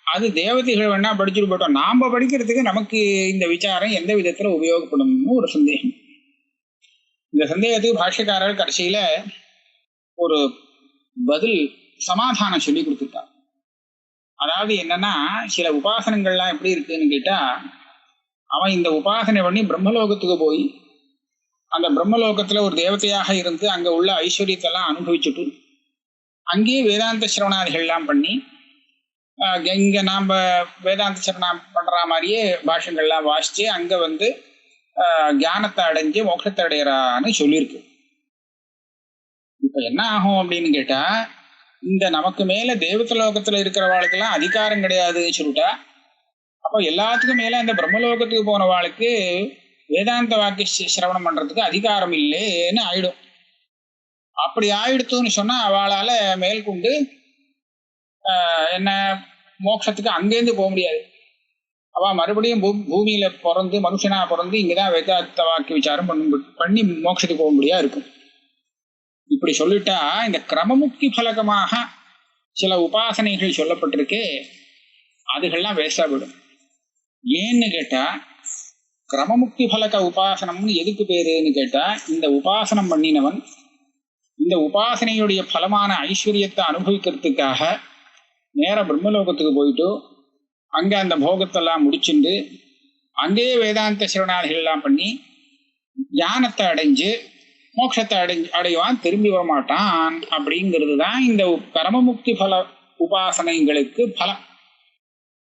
Speaker 2: அது தேவதைகள் வேணா படிச்சுட்டு போட்டோம். நாம படிக்கிறதுக்கு நமக்கு இந்த விசாரம் எந்த விதத்துல உபயோகப்படணும்னு ஒரு சந்தேகம். இந்த சந்தேகத்துக்கு பாஷ்யக்காரர் கடைசியில ஒரு பதில் சமாதானம் சொல்லி கொடுத்துருக்கார். அதாவது என்னன்னா, சில உபாசனங்கள்லாம் எப்படி இருக்குன்னு கேட்டா, அவன் இந்த உபாசனை பண்ணி பிரம்மலோகத்துக்கு போய் அந்த பிரம்மலோகத்துல ஒரு தேவதையாக இருந்து அங்க உள்ள ஐஸ்வர்யத்தெல்லாம் அனுபவிச்சுட்டு அங்கேயே வேதாந்த சிரவணாதிகள்லாம் பண்ணி இங்க நாம வேதாந்த சிரவணம் பண்ற மாதிரியே பாஷங்கள்லாம் வாசிச்சு அங்க ஞானத்தை அடைஞ்சு மோட்சத்தை அடையிறான்னு சொல்லியிருக்கு. இப்ப என்ன ஆகும் அப்படின்னு கேட்டா, இந்த நமக்கு மேல தேவதலோகத்துல இருக்கிறவாளுக்கெல்லாம் அதிகாரம் கிடையாதுன்னு சொல்லிட்டா, அப்போ எல்லாத்துக்கும் மேல இந்த பிரம்மலோகத்துக்கு போனவாளுக்கு வேதாந்த வாக்கிய சிரவணம் பண்றதுக்கு அதிகாரம் இல்லைன்னு ஆயிடும். அப்படி ஆயிடுத்துன்னு சொன்னா அவளால மேற்கொண்டு என்ன மோட்சத்துக்கு அங்கேருந்து போக முடியாது. அவ மறுபடியும் பூமியில பிறந்து மனுஷனா பிறந்து இங்கதான் வேதாந்த வாக்கிய விசாரம் பண்ணி மோட்சத்துக்கு போக முடியா இருக்கும். இப்படி சொல்லிட்டா இந்த கிரமமுக்தி பலகமாக சில உபாசனைகள் சொல்லப்பட்டிருக்கு, அதுகள்லாம் வேஸ்டா போயிடும். ஏன்னு கேட்டா, கிரமமுக்தி பலக உபாசனம்னு எதுக்கு பேருன்னு கேட்டா, இந்த உபாசனம் பண்ணினவன் இந்த உபாசனையுடைய பலமான ஐஸ்வர்யத்தை அனுபவிக்கிறதுக்காக நேர பிரம்மலோகத்துக்கு போயிட்டு அங்க அந்த போகத்தெல்லாம் முடிச்சுண்டு அங்கேயே வேதாந்த சிரவணாதிகள் எல்லாம் பண்ணி ஞானத்தை அடைஞ்சு மோட்சத்தை அடைவான், திரும்பி வரமாட்டான். அப்படிங்கிறது தான் இந்த கர்மமுக்தி பல உபாசனைகளுக்கு பலம்.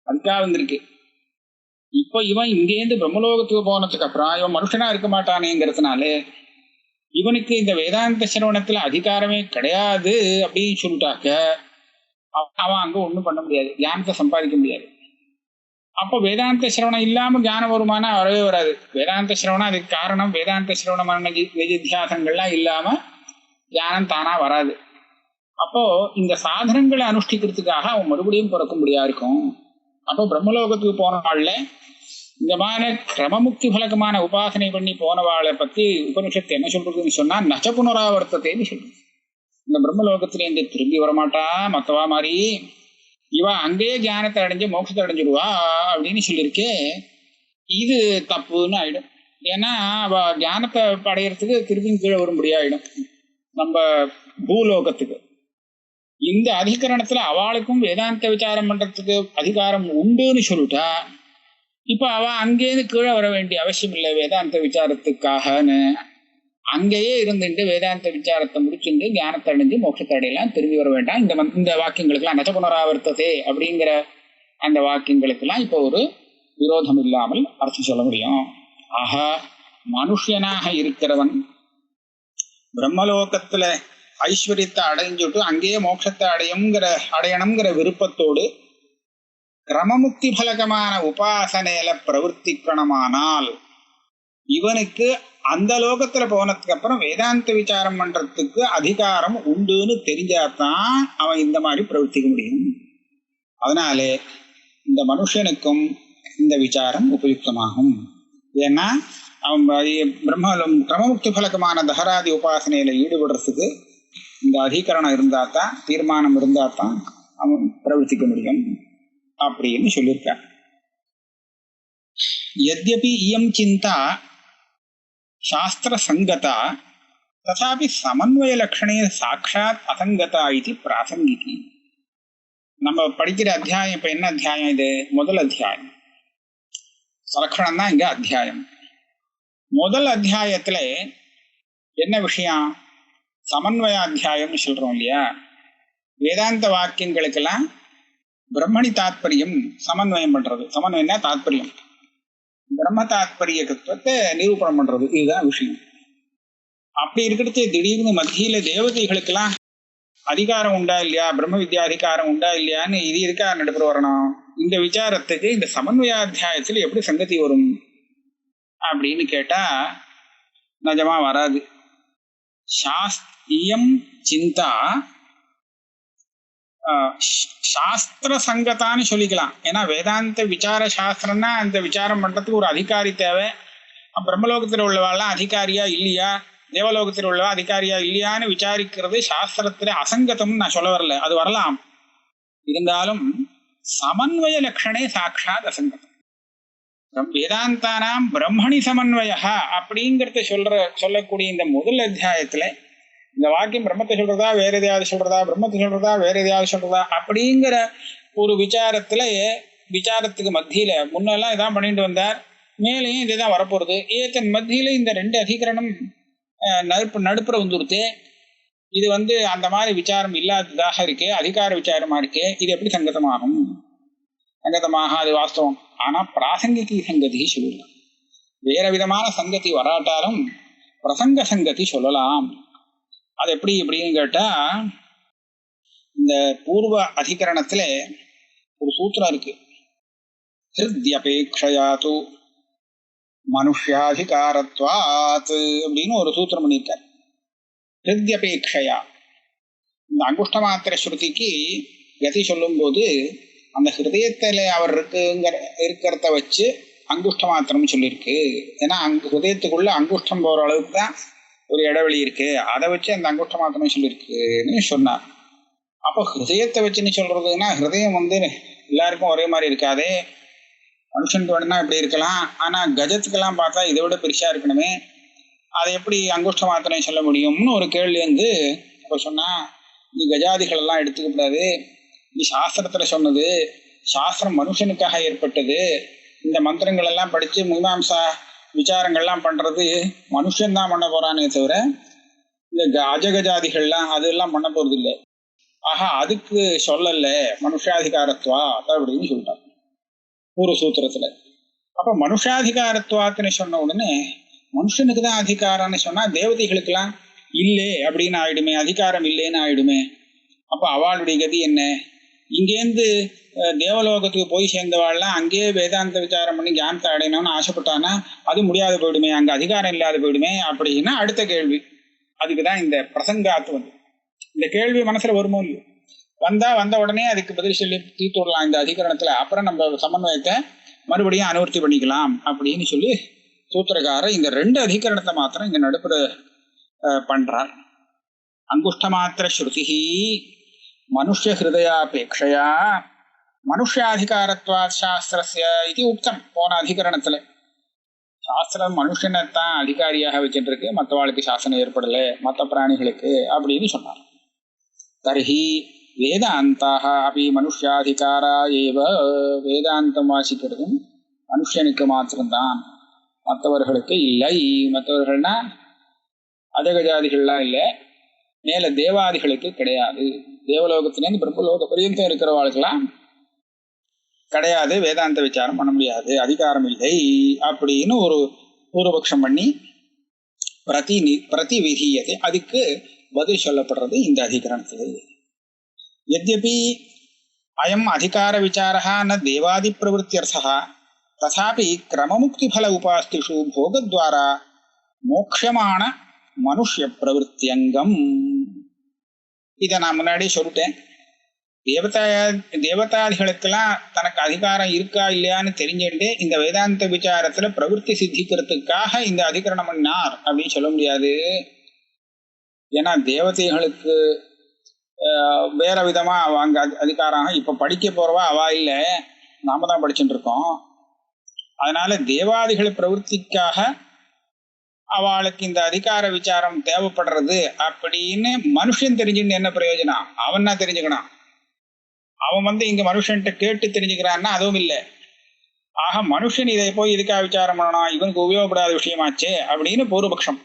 Speaker 2: அதுக்காக வந்திருக்கு. இப்போ இவன் இங்கேருந்து பிரம்மலோகத்துக்கு போனதுக்கு அப்புறம் இவன் மனுஷனா இருக்க மாட்டானேங்கிறதுனால இவனுக்கு இந்த வேதாந்த சிரவணத்துல அதிகாரமே கிடையாது அப்படின்னு சொல்லிட்டாக்க அவன் அங்க ஒண்ணும் பண்ண முடியாது, ஞானத்தை சம்பாதிக்க முடியாது. அப்போ வேதாந்த சிரவணம் இல்லாம ஞானம் வருமானா வரவே வராது. வேதாந்த சிரவணம் அதுக்கு காரணம் வேதாந்த சிரவணமான நிதித்தியாசங்கள்லாம் இல்லாம ஞானம் தானா வராது. அப்போ இந்த சாதனங்களை அனுஷ்டிக்கிறதுக்காக அவன் மறுபடியும் பிறக்க முடியா இருக்கும். அப்போ பிரம்மலோகத்துக்கு போன நாள்ல இந்த மாதிரி கிரமமுக்தி பலகமான உபாசனை பண்ணி போனவாளை பத்தி உபனிஷத்து என்ன சொல்றதுன்னு சொன்னா, நச்ச புனராவர்த்தத்தைன்னு சொல்றது. இந்த பிரம்மலோகத்திலேருந்து திரும்பி வரமாட்டா மத்தவா மாதிரி, இவ அங்கேயே ஞானத்தை அடைஞ்சு மோட்சத்தை அடைஞ்சிடுவா அப்படின்னு சொல்லியிருக்கே. இது தப்புன்னு ஆயிடும். ஏன்னா அவ ஞானத்தை அடையிறதுக்கு திருப்பியும் கீழே வர முடியாயிடும் நம்ம பூலோகத்துக்கு. இந்த அதிகரணத்துல அவளுக்கும் வேதாந்த விசாரம் பண்றதுக்கு அதிகாரம் உண்டுன்னு சொல்லிட்டா, இப்ப அவ அங்கேருந்து கீழே வர வேண்டிய அவசியம் இல்லை வேதாந்த விசாரத்துக்காகன்னு. அங்கேயே இருந்துட்டு வேதாந்த விசாரத்தை முடிச்சுட்டு ஞானத்தை அடைஞ்சு மோட்சத்தை அடையலாம், திரும்பி வர வேண்டாம். இந்த வாக்கியங்களுக்கெல்லாம் நச்ச புனராவர்த்ததே அப்படிங்கிற அந்த வாக்கியங்களுக்கெல்லாம் இப்போ ஒரு விரோதம் இல்லாமல் அர்த்தம் சொல்ல முடியும். ஆக மனுஷனாக இருக்கிறவன் பிரம்மலோகத்துல ஐஸ்வர்யத்தை அடைஞ்சுட்டு அங்கேயே மோட்சத்தை அடையணுங்கிற விருப்பத்தோடு கிரமமுக்தி பலகமான உபாசனையில பிரவர்த்திக்கணுமானால் இவனுக்கு அந்த லோகத்துல போனதுக்கு அப்புறம் வேதாந்த விசாரம் பண்றதுக்கு அதிகாரம் உண்டுன்னு தெரிஞ்சாதான் அவன் இந்த மாதிரி பிரவர்த்திக்க முடியும். அதனாலே இந்த மனுஷனுக்கும் இந்த விசாரம் உபயுக்தமாகும். ஏன்னா அவன் கிரமமுக்தி பலகமான தஹராதி உபாசனையில ஈடுபடுறதுக்கு இந்த அதிகரணம் இருந்தாதான், தீர்மானம் இருந்தாதான் அவன் பிரவர்த்திக்க முடியும் அப்படின்னு சொல்லியிருக்கான். யத்யபி இயம் சிந்தா சாஸ்திர சங்கதா ததாபி சமன்வய லட்சணே சாட்சாத் அசங்கதா இது பிராசங்கிகி. நம்ம படிக்கிற அத்தியாயம் இப்ப என்ன அத்தியாயம்? இது முதல் அத்தியாயம். சலக்ஷணம் தான் இங்க அத்தியாயம். முதல் அத்தியாயத்துல என்ன விஷயம்? சமன்வய அத்தியாயம்னு சொல்றோம் இல்லையா? வேதாந்த வாக்கியங்களுக்கெல்லாம் பிரம்மணி தாத்பரியம் சமன்வயம் பண்றது. சமன்வயம்னா தாத்பரியம், பிரம்ம தாத்பரிய தத்துவத்தை நிரூபணம் பண்றது, இதுதான் விஷயம். அப்படி இருக்கிறது திடீர்னு மத்தியில தேவதைகளுக்கெல்லாம் அதிகாரம் உண்டா இல்லையா, பிரம்ம வித்யா அதிகாரம் உண்டா இல்லையான்னு இது இருக்கா நடுப்புற வரணும். இந்த விசாரத்துக்கு இந்த சமன்வயாத்தியாயத்தில் எப்படி சங்கதி வரும் அப்படின்னு கேட்டா நிஜமா வராது. சாஸ்திரியம் சிந்தா சாஸ்திர சங்கத்தான்னு சொல்லிக்கலாம். ஏன்னா வேதாந்த விசார சாஸ்திரம்னா அந்த விசாரம் பண்றதுக்கு ஒரு அதிகாரி தேவை. பிரம்மலோகத்தில் உள்ளவாள்லாம் அதிகாரியா இல்லையா, தேவலோகத்தில் உள்ளவா அதிகாரியா இல்லையான்னு விசாரிக்கிறது சாஸ்திரத்துல அசங்கதம்னு நான் சொல்ல வரல, அது வரலாம். இருந்தாலும் சமன்வய லட்சணே சாட்சாத் அசங்கதம். வேதாந்தானாம் பிரம்மணி சமன்வய அப்படிங்கிறத சொல்லக்கூடிய இந்த முதல் அத்தியாயத்துல இந்த வாக்கியம் பிரம்மத்தை சொல்றதா வேற எதையாவது சொல்றதா, பிரம்மத்தை சொல்றதா வேற எதையாவது சொல்றதா அப்படிங்கிற ஒரு விசாரத்துக்கு மத்தியில முன்னெல்லாம் இதான் பண்ணிட்டு வந்தார், மேலேயும் இதுதான் வரப்போறது. ஏத்தன் மத்தியில இந்த ரெண்டு அதிகரணம் நடுப்புற வந்துருத்து. இது அந்த மாதிரி விசாரம் இல்லாததாக இருக்கு, அதிகார விசாரமா இருக்கு. இது எப்படி சங்கதமாகும்? சங்கதமாக அது வாஸ்தவம். ஆனா பிராசங்கிக சங்கதி சொல்லலாம். வேற விதமான சங்கதி வராட்டாலும் பிரசங்க சங்கதி சொல்லலாம். அது எப்படி எப்படின்னு கேட்டா, இந்த பூர்வ அதிகரணத்துல ஒரு சூத்திரம் இருக்கு. ஹிருத்யபேக்ஷயாது மனுஷ்யாதிகாரத்வாத் அப்படின்னு ஒரு சூத்திரம் பண்ணியிருக்கார். ஹிருத்யபேக்ஷயா, இந்த அங்குஷ்ட மாத்திர ஸ்ருதிக்கு கதி சொல்லும் போது அந்த ஹிருதயத்துல அவர் இருக்கிறத வச்சு அங்குஷ்ட மாத்திரம் சொல்லியிருக்கு. ஏன்னா ஹிருதயத்துக்குள்ள அங்குஷ்டம் போற அளவுக்கு தான் ஒரு இடைவெளி இருக்கு, அதை வச்சு அந்த அங்குஷ்ட மாத்திரம் சொல்லியிருக்குன்னு சொன்னார். அப்போ ஹிருதயத்தை வச்சுன்னு சொல்றதுன்னா ஹிருதயம் எல்லாருக்கும் ஒரே மாதிரி இருக்காதே. மனுஷனுக்கு வேணும்னா இப்படி இருக்கலாம், ஆனா கஜத்துக்கெல்லாம் பார்த்தா இதை விட பெருசா இருக்கணுமே, அதை எப்படி அங்குஷ்ட மாத்திரம் சொல்ல முடியும்னு ஒரு கேள்வி அப்போ சொன்னா, நீ கஜாதிகள் எல்லாம் எடுத்துக்க கூடாது, நீ சாஸ்திரத்துல சொன்னது, சாஸ்திரம் மனுஷனுக்காக ஏற்பட்டது. இந்த மந்திரங்கள் எல்லாம் படிச்சு மீமாம்சா விசாரங்கள்லாம் பண்றது மனுஷன்தான் பண்ண போறானே தவிர இந்த அஜகஜாதிகள்லாம் அதெல்லாம் பண்ண போறது இல்லை. ஆஹா, அதுக்கு சொல்லல மனுஷாதிகாரத்துவா அப்படின்னு சொல்லிட்டாங்க ஒரு சூத்திரத்துல. அப்ப மனுஷாதிகாரத்துவாத்துன்னு சொன்ன உடனே மனுஷனுக்கு தான் அதிகாரம்னு சொன்னா தேவதைகளுக்கெல்லாம் இல்லை அப்படின்னு ஆயிடுமே, அதிகாரம் இல்லைன்னு ஆயிடுமே. அப்ப அவளுடைய கதி என்ன? இங்கேருந்து தேவலோகத்துக்கு போய் சேர்ந்தவாள்லாம் அங்கேயே வேதாந்த விசாரம் பண்ணி ஞானத்தை அடையணும்னு ஆசைப்பட்டானா அது முடியாது போயிடுமே, அங்க அதிகாரம் இல்லாத போயிடுமே அப்படின்னா அடுத்த கேள்வி. அதுக்குதான் இந்த பிரசங்காத்து இந்த கேள்வி மனசுல வருமோ இல்லையோ, வந்த உடனே அதுக்கு பதில் சொல்லி தீர்த்து விடலாம் இந்த அதிகரணத்துல. அப்புறம் நம்ம சமன்வயத்தை மறுபடியும் அனுவர்த்தி பண்ணிக்கலாம் அப்படின்னு சொல்லி சூத்திரக்காரர் இந்த ரெண்டு அதிகரணத்தை மாத்திரம் இங்க நடுப்புற பண்றார். அங்குஷ்ட மாத்திர ஸ்ருதி மனுஷ்ய ஹிருதயாபேட்சையா மனுஷ்யாதிகாரத்வாத் சாஸ்திரஸ்ய இது உக்தம். போன அதிகரணத்துல சாஸ்திரம் மனுஷனைத்தான் அதிகாரியாக வச்சுட்டு இருக்கு, மற்றவாளுக்கு சாசனம் ஏற்படல, மற்ற பிராணிகளுக்கு அப்படின்னு சொன்னார். தர்ஹி வேதாந்தாக அப்படி மனுஷ்யாதிகாரா ஏவ, வேதாந்தம் வாசிக்கிறதும் மனுஷனுக்கு மாத்திரம்தான், மற்றவர்களுக்கு இல்லை. மற்றவர்கள்னா அதகஜாதிகள்லாம் இல்லை, மேல தேவாதிகளுக்கு கிடையாது. தேவலோகத்திலேருந்து பிரம்மலோக பரியந்தம் இருக்கிறவாளுக்கெல்லாம் கிடையாது, வேதாந்த விசாரம் பண்ண முடியாது, அதிகாரம் இல்லை அப்படின்னு ஒரு பூர்வபக்ஷம் பண்ணி பிரதி விதியதை அதுக்கு பதில் சொல்லப்படுறது இந்த அதிகரணத்தில். यद्यपि अयम् अधिकार विचारः न देवादि प्रवृत्त्यर्थः तथापि क्रममुक्तिफल उपास्तिषु भोगद्वारा मोक्षमाण मनुष्य प्रवृत्त्यंगम. இதை நான் முன்னாடியே சொல்லிட்டேன். தேவதாதிகளுக்கெல்லாம் தனக்கு அதிகாரம் இருக்கா இல்லையான்னு தெரிஞ்சுட்டு இந்த வேதாந்த விசாரத்துல பிரவருத்தி சித்திக்கிறதுக்காக இந்த அதிகரணம் பண்ணார் அப்படின்னு சொல்ல முடியாது. ஏன்னா தேவதைகளுக்கு வேற விதமா அவங்க அதிகாரம், இப்ப படிக்க போறவா அவா இல்ல, நாம தான் படிச்சுட்டு இருக்கோம். அதனால தேவாதிகள் பிரவருத்திக்காக அவளுக்கு இந்த அதிகார விசாரம் தேவைப்படுறது அப்படின்னு மனுஷன் தெரிஞ்சுட்டு என்ன பிரயோஜனம்? அவன் தான் தெரிஞ்சுக்கணும். அவன் இங்க மனுஷன்ட்ட கேட்டு தெரிஞ்சுக்கிறான்னா அதுவும் இல்லை. ஆக மனுஷன் இதை போய் இதுக்காக விசாரம் பண்ணணும், இவனுக்கு உபயோகப்படாத விஷயமாச்சே அப்படின்னு பூர்வபக்ஷம்.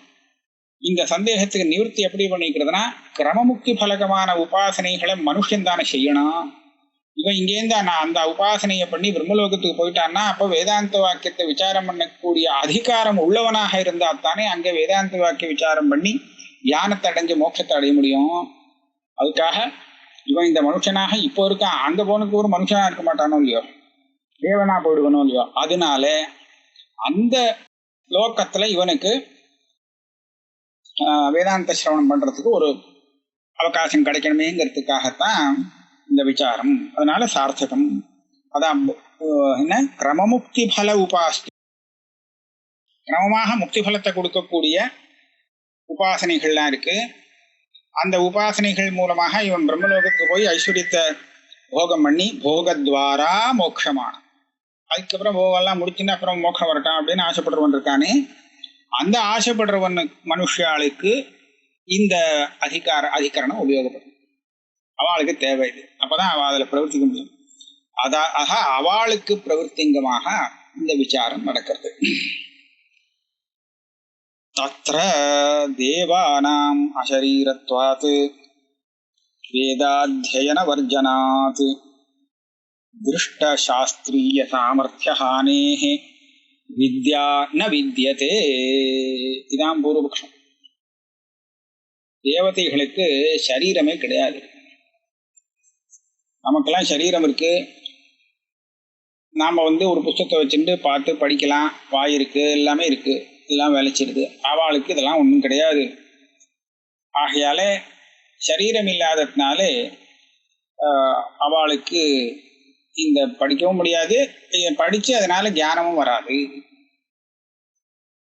Speaker 2: இந்த சந்தேகத்துக்கு நிவர்த்தி எப்படி பண்ணிக்கிறதுனா, கிரமமுக்தி பலகமான உபாசனைகளை மனுஷன் தானே செய்யணும். இவன் இங்கேருந்து அந்த உபாசனையை பண்ணி பிரம்மலோகத்துக்கு போயிட்டான்னா அப்போ வேதாந்த வாக்கியத்தை விசாரம் பண்ணக்கூடிய அதிகாரம் உள்ளவனாக இருந்தா தானே அங்கே வேதாந்த வாக்கிய விசாரம் பண்ணி தியானத்தை அடைஞ்சு மோட்சத்தை அடைய முடியும். அதுக்காக இவன் இந்த மனுஷனாக இப்போ இருக்கான், அங்க போனதுக்கு ஒரு மனுஷனா இருக்க மாட்டானோ இல்லையோ, தேவனா போயிடுவனோ இல்லையோ. அதனால அந்த லோகத்துல இவனுக்கு வேதாந்த சிரவணம் பண்றதுக்கு ஒரு அவகாசம் கிடைக்கணுமேங்கிறதுக்காகத்தான் இந்த விசாரம். அதனால சார்த்தகம். அதான் என்ன, கிரமமுக்தி பல உபாஸ்தி, கிரமமாக முக்தி பலத்தை கொடுக்கக்கூடிய உபாசனைகள்லாம் இருக்கு. அந்த உபாசனைகள் மூலமாக இவன் பிரம்மலோகத்துக்கு போய் ஐஸ்வர்யத்தை போகம் பண்ணி போகத்வாரா மோட்சமான, அதுக்கப்புறம் போகெல்லாம் முடிச்சுன்னா அப்புறம் மோட்சம் வரட்டும் அப்படின்னு ஆசைப்படுறவன் இருக்கானே, அந்த ஆசைப்படுறவன் மனுஷாளுக்கு இந்த அதிகரணம் உபயோகப்படும். அவளுக்கு தேவை இது. அப்பதான் அவள் அதில் பிரவர்த்திக்க முடியும். ஆக அவளுக்கு பிரவர்த்திங்கமாக இந்த விசாரம் நடக்கிறது. தத்ர தேவானாம் அசரீரத்வாத் வேதாத்யயன வர்ஜனாத் திருஷ்ட சாஸ்திரிய சாமர்த்தியஹானேஹ வித்யா ந வித்யதே. இதான் பூர்வபக்ஷம். தேவதைகளுக்கு சரீரமே கிடையாது. நமக்கெல்லாம் சரீரம் இருக்கு, நாம ஒரு புத்தகத்தை வச்சுட்டு பார்த்து படிக்கலாம், வாய் இருக்கு, எல்லாமே இருக்கு, எல்லாம் வேலைச்சிருது. அவளுக்கு இதெல்லாம் ஒன்றும் கிடையாது. ஆகையால சரீரம் இல்லாததுனாலே அவளுக்கு இந்த படிக்கவும் முடியாது, படிச்சு அதனால ஞானமும் வராது.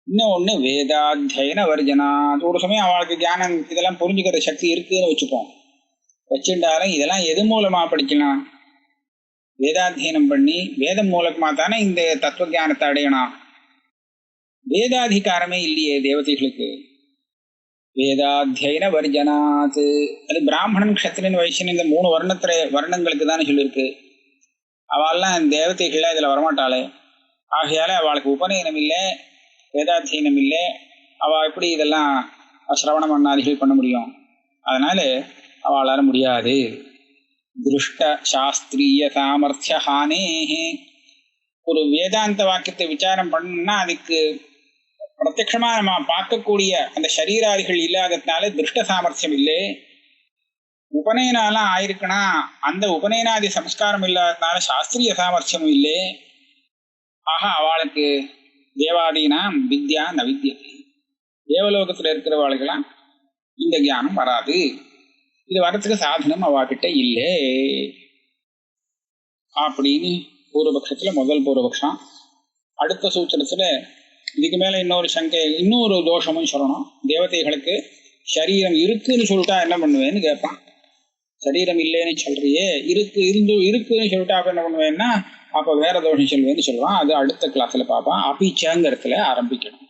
Speaker 2: இன்னொன்னு வேதாத்தியன வர்ஜனா. ஒரு சமயம் அவளுக்கு ஞானம் இதெல்லாம் புரிஞ்சுக்கிற சக்தி இருக்குன்னு வச்சுப்போம். வச்சுட்டாலும் இதெல்லாம் எது மூலமா படிக்கலாம்? வேதாத்தியனம் பண்ணி வேதம் மூலமா தானே இந்த தத்துவ ஞானத்தை அடையணும். வேதாதிகாரமே இல்லையே தேவதைகளுக்கு. வேதாத்தியன வர்ஜனாத். அது பிராமணன், க்ஷத்ரியன், வைசியன் இந்த 3 வர்ணங்களுக்கு தானே சொல்லியிருக்கு. அவள்லாம் தேவதைகள்லாம் இதுல வரமாட்டாளே. ஆகையால அவளுக்கு உபநயனம் இல்லை, வேதாத்தியனம் இல்லை. அவள் எப்படி இதெல்லாம் சிரவண மன்னாதிகள் பண்ண முடியும்? அதனால அவளால முடியாது. திருஷ்ட சாஸ்திரிய சாமர்த்திய ஹானேஹே. ஒரு வேதாந்த வாக்கியத்தை விசாரம் பண்ணணும்னா அதுக்கு பிரத்யட்சமா நம்ம பார்க்கக்கூடிய அந்த சரீராதிகள் இல்லாததுனால திருஷ்ட சாமர்த்தியம் இல்லை. உபநயனாலாம் ஆயிருக்குன்னா அந்த உபநயனாதி சம்ஸ்காரம் இல்லாததுனால சாஸ்திரிய சாமர்த்தியமும் இல்லை. ஆக அவளுக்கு தேவாதீனாம் வித்யா ந வித்யதே. தேவலோகத்தில் இருக்கிறவாளுக்கெல்லாம் இந்த ஞானம் வராது. இது வரத்துக்கு சாதனம் அவகிட்ட இல்லை அப்படின்னு பூர்வபக்ஷத்துல முதல் பூர்வபக்ஷம். அடுத்த சூத்திரத்துல இதுக்கு மேல இன்னொரு சங்கை, இன்னொரு தோஷமும் சொல்லணும். தேவதைகளுக்கு சரீரம் இருக்குன்னு சொல்லிட்டா என்ன பண்ணுவேன்னு கேட்பான். சரீரம் இல்லைன்னு சொல்றியே, இருக்குன்னு சொல்லிட்டா அப்ப என்ன பண்ணுவேன்னா அப்ப வேற தோஷம் சொல்வேன்னு சொல்லுவான். அது அடுத்த கிளாஸ்ல பார்ப்பான். அபிச்சங்கிறதுல ஆரம்பிக்கணும்.